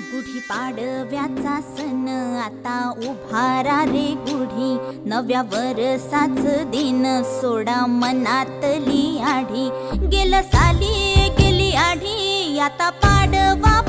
गुढी पाडव्याचा सण आता उभारा रे गुढी, नव्या वरसाच दिन सोडा मनातली आढी. गेलं साली गेली आढी, आता पाडवा